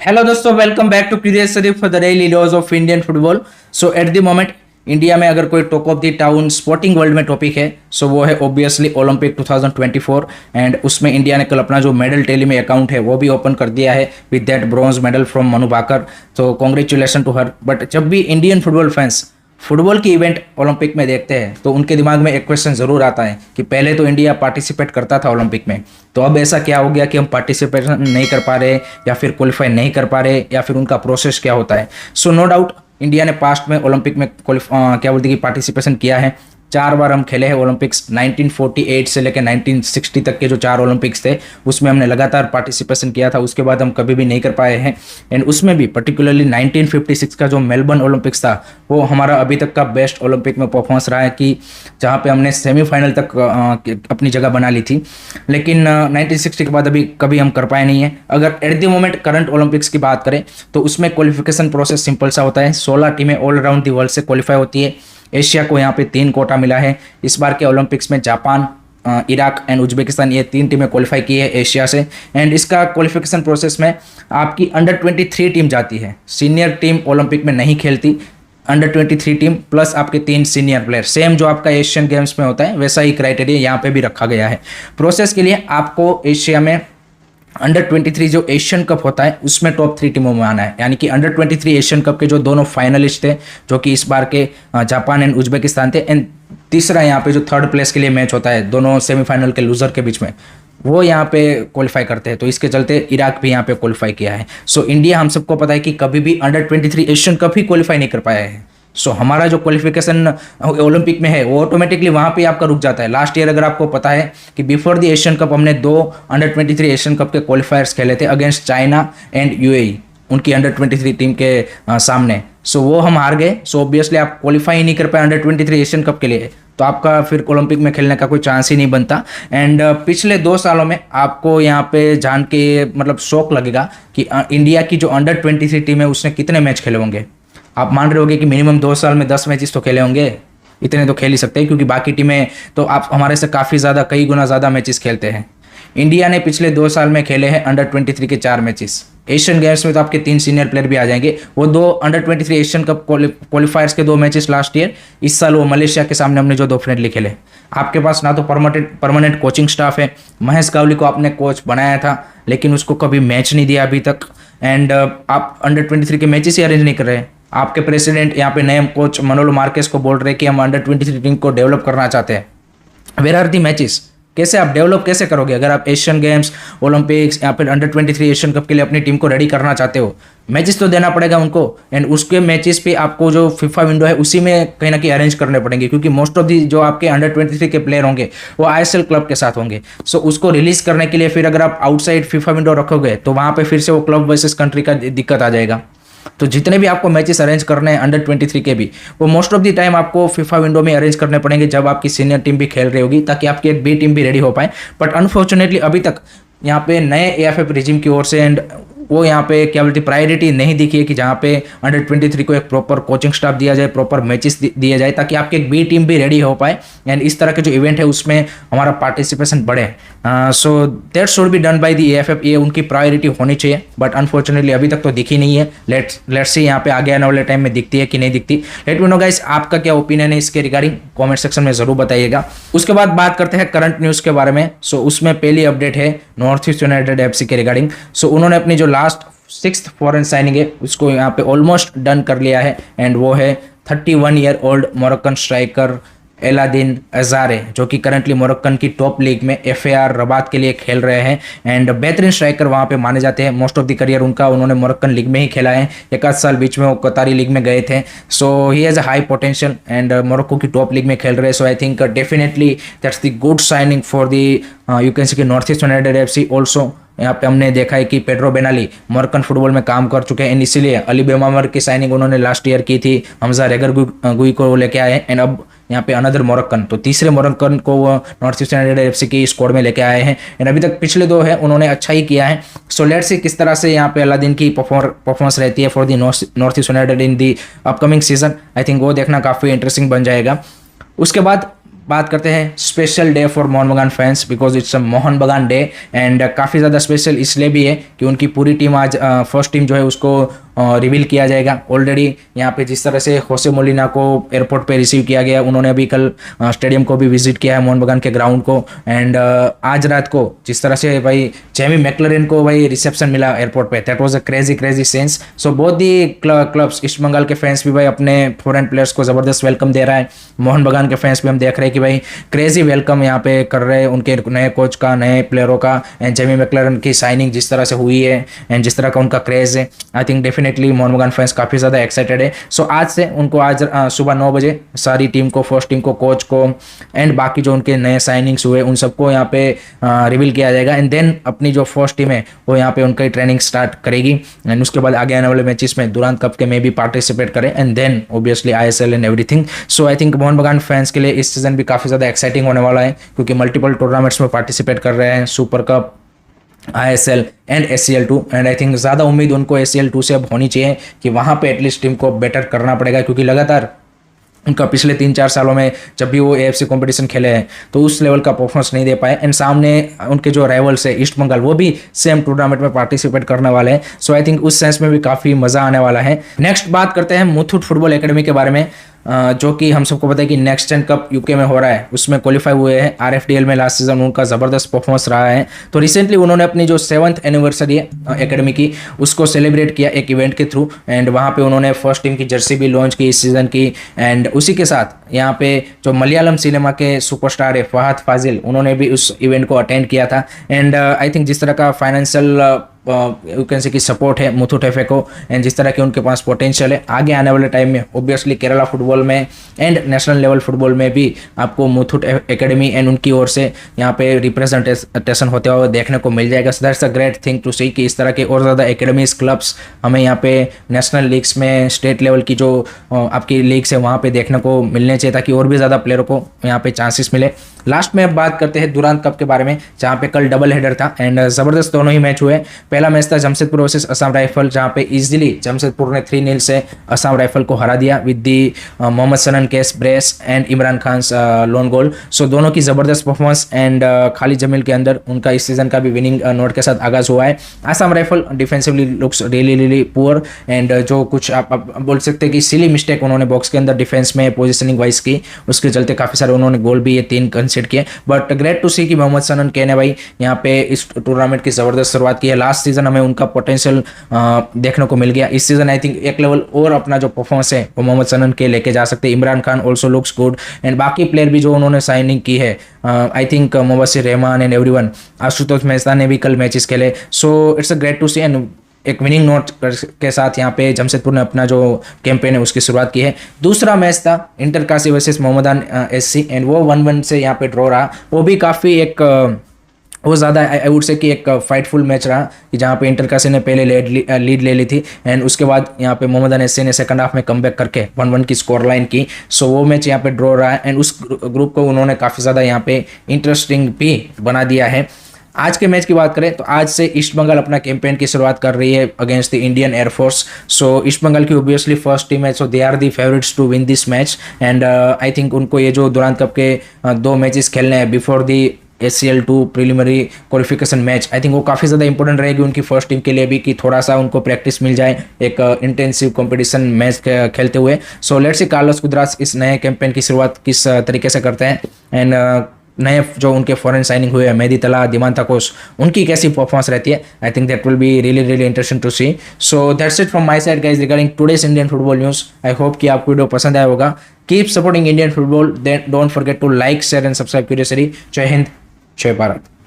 Hello दोस्तों, welcome back to curious Sharif for the daily laws of Indian football. So at the moment India में अगर कोई top of the town sporting world में topic है so वो है obviously Olympic 2024। And उसमें India ने कल अपना जो मेडल टैली में अकाउंट है वो भी ओपन कर दिया है with that bronze medal from Manu Bhaker. तो कॉन्ग्रेचुलेसन टू हर। बट जब भी इंडियन फुटबॉल फैंस फुटबॉल की इवेंट ओलंपिक में देखते हैं तो उनके दिमाग में एक क्वेश्चन ज़रूर आता है कि पहले तो इंडिया पार्टिसिपेट करता था ओलंपिक में, तो अब ऐसा क्या हो गया कि हम पार्टिसिपेशन नहीं कर पा रहे या फिर क्वालिफाई नहीं कर पा रहे या फिर उनका प्रोसेस क्या होता है। सो नो डाउट इंडिया ने पास्ट में ओलंपिक में क्या बोलते हैं कि पार्टिसिपेशन किया है। 4 बार हम खेले हैं ओलंपिक्स। 1948 से लेकर 1960 तक के जो 4 ओलंपिक्स थे उसमें हमने लगातार पार्टिसिपेशन किया था। उसके बाद हम कभी भी नहीं कर पाए हैं। एंड उसमें भी पर्टिकुलरली 1956 का जो मेलबर्न ओलंपिक्स था वो हमारा अभी तक का बेस्ट ओलंपिक में परफॉर्मेंस रहा है कि जहाँ पे हमने सेमीफाइनल तक अपनी जगह बना ली थी। लेकिन 1960 के बाद अभी कभी हम कर पाए नहीं है। अगर eight the moment current Olympics की बात करें तो उसमें क्वालिफिकेशन प्रोसेस सिंपल सा होता है। 16 टीमें ऑल अराउंड दी वर्ल्ड से क्वालिफाई होती है। एशिया को यहाँ पे 3 कोटा मिला है। इस बार के ओलंपिक्स में जापान, इराक एंड उज्बेकिस्तान ये 3 टीमें क्वालिफाई की है एशिया से। एंड इसका क्वालिफिकेशन प्रोसेस में आपकी अंडर 23 टीम जाती है। सीनियर टीम ओलंपिक में नहीं खेलती। अंडर 23 टीम प्लस आपके 3 सीनियर प्लेयर, सेम जो आपका एशियन गेम्स में होता है वैसा ही क्राइटेरिया यहाँ पे भी रखा गया है। प्रोसेस के लिए आपको एशिया में अंडर 23 जो एशियन कप होता है उसमें टॉप 3 टीमों में आना है। यानी कि अंडर 23 एशियन कप के जो दोनों फाइनलिस्ट थे जो कि इस बार के जापान एंड उज्बेकिस्तान थे, एंड तीसरा यहाँ पे जो थर्ड प्लेस के लिए मैच होता है दोनों सेमीफाइनल के लूजर के बीच में, वो यहाँ पे क्वालिफाई करते हैं। तो इसके चलते इराक भी यहाँ पे क्वालिफाई किया है। सो इंडिया, हम सबको पता है कि कभी भी अंडर 23 एशियन कप ही क्वालिफाई नहीं कर पाया है। सो हमारा जो क्वालिफिकेशन ओलंपिक में है वो ऑटोमेटिकली वहाँ पे आपका रुक जाता है। लास्ट ईयर अगर आपको पता है कि बिफोर द एशियन कप हमने 2 अंडर 23 एशियन कप के क्वालिफायर्स खेले थे अगेंस्ट चाइना एंड यूएई, उनकी अंडर 23 टीम के सामने। सो वो हम हार गए। सो ऑब्वियसली आप क्वालिफाई नहीं कर पाए अंडर 23 एशियन कप के लिए, तो आपका फिर ओलंपिक में खेलने का कोई चांस ही नहीं बनता। एंड पिछले 2 सालों में आपको यहाँ पे जान के मतलब शौक लगेगा कि इंडिया की जो अंडर 23 टीम है उसने कितने मैच खेले होंगे। आप मान रहे होंगे कि मिनिमम 2 साल में 10 मैचेस तो खेले होंगे। इतने तो खेल ही सकते हैं क्योंकि बाकी टीमें तो आप हमारे से काफ़ी ज़्यादा, कई गुना ज़्यादा मैचेस खेलते हैं। इंडिया ने पिछले 2 साल में खेले हैं अंडर 23 के 4 मैचेस। एशियन गेम्स में तो आपके 3 सीनियर प्लेयर भी आ जाएंगे। वो 2 अंडर 23 एशियन कप क्वालिफायर्स के 2 मैचेस लास्ट ईयर, इस साल वो मलेशिया के सामने हमने जो 2 फ्रेंडली खेले। आपके पास ना तो परमानेंट कोचिंग स्टाफ है। महेश कावली को आपने कोच बनाया था लेकिन उसको कभी मैच नहीं दिया अभी तक। एंड आप अंडर 23 के मैचेस ही अरेंज नहीं कर रहे। आपके प्रेसिडेंट यहाँ पे नए कोच मनोलो मार्केस को बोल रहे हैं कि हम अंडर 23 टीम को डेवलप करना चाहते हैं। Where are the matches? कैसे आप डेवलप कैसे करोगे अगर आप एशियन गेम्स, ओलंपिक्स या फिर अंडर 23 एशियन कप के लिए अपनी टीम को रेडी करना चाहते हो? मैचेस तो देना पड़ेगा उनको। एंड उसके मैचेस पे आपको जो फीफा विंडो है उसी में कहीं ना कहीं अरेंज करने पड़ेंगे क्योंकि मोस्ट ऑफ दी जो आपके अंडर 23 के प्लेयर होंगे वो आईएसएल क्लब के साथ होंगे। सो उसको रिलीज करने के लिए फिर अगर आप आउटसाइड फीफा विंडो रखोगे तो वहाँ पे फिर से वो क्लब वर्सेस कंट्री का दिक्कत आ जाएगा। तो जितने भी आपको मैचेस अरेंज करने हैं अंडर 23 के भी, वो मोस्ट ऑफ द टाइम आपको फीफा विंडो में अरेंज करने पड़ेंगे जब आपकी सीनियर टीम भी खेल रही होगी ताकि आपकी एक बी टीम भी रेडी हो पाए। बट अनफॉर्चुनेटली अभी तक यहाँ पे नए एएफएफ रिजिम की ओर से एंड वो यहाँ पे क्या बोलते प्रायोरिटी नहीं दिखी है कि जहाँ पे अंडर 23 को एक प्रॉपर कोचिंग स्टाफ दिया जाए, प्रॉपर मैचेस दिए जाए ताकि आपकी एक बी टीम भी रेडी हो पाए एंड इस तरह के जो इवेंट है उसमें हमारा पार्टिसिपेशन बढ़े। So that should be done by the AFF. ये उनकी प्रायोरिटी होनी चाहिए बट अनफॉर्चुनेटली अभी तक तो दिखी नहीं है। लेट्स सी यहाँ पे आगे आने वाले टाइम में दिखती है कि नहीं दिखती। लेट मी नो गाइस, आपका क्या ओपिनियन है इसके रिगार्डिंग, कॉमेंट सेक्शन में जरूर बताइएगा। उसके बाद बात करते हैं करंट न्यूज़ के बारे में। सो उसमें पहली अपडेट है नॉर्थ ईस्ट यूनाइटेड एफसी के रिगार्डिंग। सो उन्होंने अपनी जो लास्ट 6th फॉरेन साइनिंग है उसको यहाँ पे ऑलमोस्ट डन कर लिया है एंड वो है 31 ईयर ओल्ड मोरक्कन स्ट्राइकर एलादीन अजारे जो कि करंटली मोरक्कन की टॉप लीग में एफएआर रबात के लिए खेल रहे हैं एंड बेहतरीन स्ट्राइकर वहाँ पे माने जाते हैं। मोस्ट ऑफ द करियर उनका उन्होंने मोरक्कन लीग में ही खेला है। 1 आध साल बीच में वो कतारी लीग में गए थे। So he has a high potential and Morocco की टॉप लीग में खेल रहे हैं। So I think definitely that's the good signing for the you can say कि North East United FC. Also यहाँ पे हमने देखा है कि पेड्रो बेनाली मोरक्कन फुटबॉल में काम कर चुके हैं, इसीलिए अली बेमामर की साइनिंग उन्होंने लास्ट ईयर की थी। हमजा रेगर गुई को लेके आए एंड अब यहाँ पे अनदर मोरक्कन, तो तीसरे मोरक्कन को नॉर्थ ईस्ट यूनाइटेड एफसी की स्क्वाड में लेके आए हैं एंड अभी तक पिछले 2 है उन्होंने अच्छा ही किया है। सो लेट्स सी किस तरह से यहाँ पे अलादीन की परफॉर्मेंस रहती है for the north East United in the upcoming season. I think वो देखना काफ़ी इंटरेस्टिंग बन जाएगा। उसके बाद बात करते हैं special day for Mohan Bagan fans because it's a Mohan बगान डे एंड काफ़ी ज़्यादा स्पेशल इसलिए भी है कि उनकी पूरी टीम आज फर्स्ट टीम जो है उसको रिवील किया जाएगा। ऑलरेडी यहाँ पे जिस तरह से होसे मोलिना को एयरपोर्ट पे रिसीव किया गया, उन्होंने अभी कल स्टेडियम को भी विजिट किया है मोहन बगान के ग्राउंड को एंड आज रात को जिस तरह से भाई जेमी मैकलरेन को भाई रिसेप्शन मिला एयरपोर्ट पे, that was a crazy sense. So both the clubs, East Bengal के फैंस भी भाई अपने फॉरेन प्लेयर्स को ज़बरदस्त वेलकम दे रहा है, मोहन बगान के फैंस भी हम देख रहे हैं कि भाई क्रेजी वेलकम यहाँ पे कर रहे हैं उनके नए कोच का, नए प्लेयरों का एंड जेमी मैकलरेन की साइनिंग जिस तरह से हुई है एंड जिस तरह का उनका क्रेज है, I think definitely Mohan Bagan fans काफ़ी ज़्यादा एक्साइटेड है। सो आज से उनको आज सुबह 9 बजे सारी टीम को, फर्स्ट टीम को, कोच को एंड बाकी जो उनके नए साइनिंग्स हुए उन सबको यहाँ पे रिवील किया जाएगा एंड देन अपनी जो फर्स्ट टीम है वो यहाँ पे उनकी ट्रेनिंग स्टार्ट करेगी एंड उसके बाद आगे आने वाले मैचेस में दुरांत कप के में भी पार्टिसिपेट करें and then obviously ISL and everything. So I think Mohun Bagan fans के लिए इस सीजन भी काफ़ी ज़्यादा एक्साइटिंग होने वाला है क्योंकि मल्टीपल टूर्नामेंट्स में पार्टिसिपेट कर रहे हैं, super cup, ISL and ACL2 and I think ज़्यादा उम्मीद उनको ACL2 से अब होनी चाहिए कि वहाँ पे एटलीस्ट टीम को बेटर करना पड़ेगा क्योंकि लगातार उनका पिछले 3-4 सालों में जब भी वो AFC कंपटीशन खेले हैं तो उस लेवल का परफॉर्मेंस नहीं दे पाए एंड सामने उनके जो राइवल्स है ईस्ट बंगाल वो भी सेम टूर्नामेंट में पार्टिसिपेट करने वाले हैं। सो आई थिंक उस सेंस में भी काफ़ी मज़ा आने वाला है। नेक्स्ट बात करते हैं मुथूट फुटबॉल एकेडमी के बारे में जो कि हम सबको पता है कि नेक्स्ट जेन कप यूके में हो रहा है, उसमें क्वालिफाई हुए हैं। RFDL में लास्ट सीजन उनका ज़बरदस्त परफॉर्मेंस रहा है। तो रिसेंटली उन्होंने अपनी जो 7th एनिवर्सरी है एकेडमी की उसको सेलिब्रेट किया एक इवेंट के थ्रू एंड वहाँ पे उन्होंने फर्स्ट टीम की जर्सी भी लॉन्च की इस सीज़न की एंड उसी के साथ यहाँ पे जो मलयालम सिनेमा के सुपरस्टार है फहद फाजिल, उन्होंने भी उस इवेंट को अटेंड किया था एंड आई थिंक जिस तरह का फाइनेंशियल यू कैन से कि सपोर्ट है मुथूट एफए को एंड जिस तरह के उनके पास पोटेंशियल है आगे आने वाले टाइम में ऑब्वियसली केरला फुटबॉल में एंड नेशनल लेवल फुटबॉल में भी आपको मुथूट एकेडमी एंड उनकी ओर से यहाँ पे रिप्रेजेंटेशन होते हुए देखने को मिल जाएगा। So that's a great thing to see कि इस तरह के और ज़्यादा एकेडमीज क्लब्स हमें यहाँ पे नेशनल लीग्स में, स्टेट लेवल की जो आपकी लीग्स है वहाँ पे देखने को मिलने चाहिए ताकि और भी ज़्यादा प्लेयरों को यहाँ पे चांसेस मिले। लास्ट में अब बात करते हैं दुरांत कप के बारे में जहाँ पे कल डबल हेडर था एंड ज़बरदस्त दोनों ही मैच हुए। पहला मैच था जमशेदपुर वर्सेस असम राइफल जहाँ पे इजीली जमशेदपुर ने 3-0 से असम राइफल को हरा दिया with the Mohammad Sanan case brace and Imran Khan lone goal. So दोनों की ज़बरदस्त परफॉर्मेंस एंड खालिद जमील के अंदर उनका इस सीजन का भी विनिंग नोट के साथ आगाज हुआ है। Assam rifle defensively looks really poor and जो कुछ आप बोल सकते हैं कि सिली मिस्टेक उन्होंने बॉक्स के अंदर डिफेंस में पोजिशनिंग वाइज की, उसके चलते काफ़ी सारे उन्होंने गोल भी ये 3 कंसीड किए। बट ग्रेट टू सी कि मोहम्मद सनन के ने भाई यहाँ पे इस टूर्नामेंट की ज़बरदस्त शुरुआत की है। लास्ट सीजन हमें उनका पोटेंशियल देखने को मिल गया, इस सीजन आई थिंक एक लेवल और अपना जो परफॉर्मेंस है वो मोहम्मद सनन के लेके जा सकते हैं। Imran Khan also looks good and बाकी प्लेयर भी जो उन्होंने साइनिंग की है I think Mubashir Rahman and everyone, Ashutosh Mehta ने भी कल मैचेस खेले। So it's a great to see and एक विनिंग नोट के साथ यहाँ पे जमशेदपुर ने अपना जो कैंपेन है उसकी शुरुआत की है। दूसरा मैच था इंटरकाशी वर्सेस मोहम्मदान SC एंड वो 1-1 से यहाँ पे ड्रॉ रहा। वो भी काफ़ी एक वो ज़्यादा आई वुड से कि एक फाइटफुल मैच रहा कि जहाँ पे इंटरकाशी ने पहले लीड ले ली थी एंड उसके बाद यहाँ पे मोहम्मदान SC ने सेकंड हाफ में कमबैक करके 1-1 की स्कोर लाइन की। सो वो मैच यहाँ पे ड्रॉ रहा है एंड उस ग्रुप को उन्होंने काफ़ी ज़्यादा यहाँ पे इंटरेस्टिंग भी बना दिया है। आज के मैच की बात करें तो आज से ईस्ट बंगाल अपना कैंपेन की शुरुआत कर रही है against the Indian air force. So East Bengal की ऑब्वियसली फर्स्ट टीम है, so they are the favourites to win this match and I think उनको ये जो दुरांत कप के 2 मैचेस खेलने हैं before the ACL2 preliminary qualification match, I think वो काफ़ी ज़्यादा इंपॉर्टेंट रहेगी उनकी फर्स्ट टीम के लिए भी कि थोड़ा सा उनको प्रैक्टिस मिल जाए एक इंटेंसिव कंपटीशन मैच खेलते हुए। सो लेट्स सी कार्लोस कुद्रास इस नए कैंपेन की शुरुआत किस तरीके से करते हैं एंड नए जो उनके फॉरेन साइनिंग हुए हैं मेहदी तला, दिमांता कोस, उनकी कैसी परफॉर्मेंस रहती है। I think that will be really interesting to see. So that's it from my side guys regarding today's Indian football news. I hope कि आपको वीडियो पसंद आया होगा। Keep supporting Indian football, then don't forget to like, share and subscribe curiously. जय हिंद, जय भारत।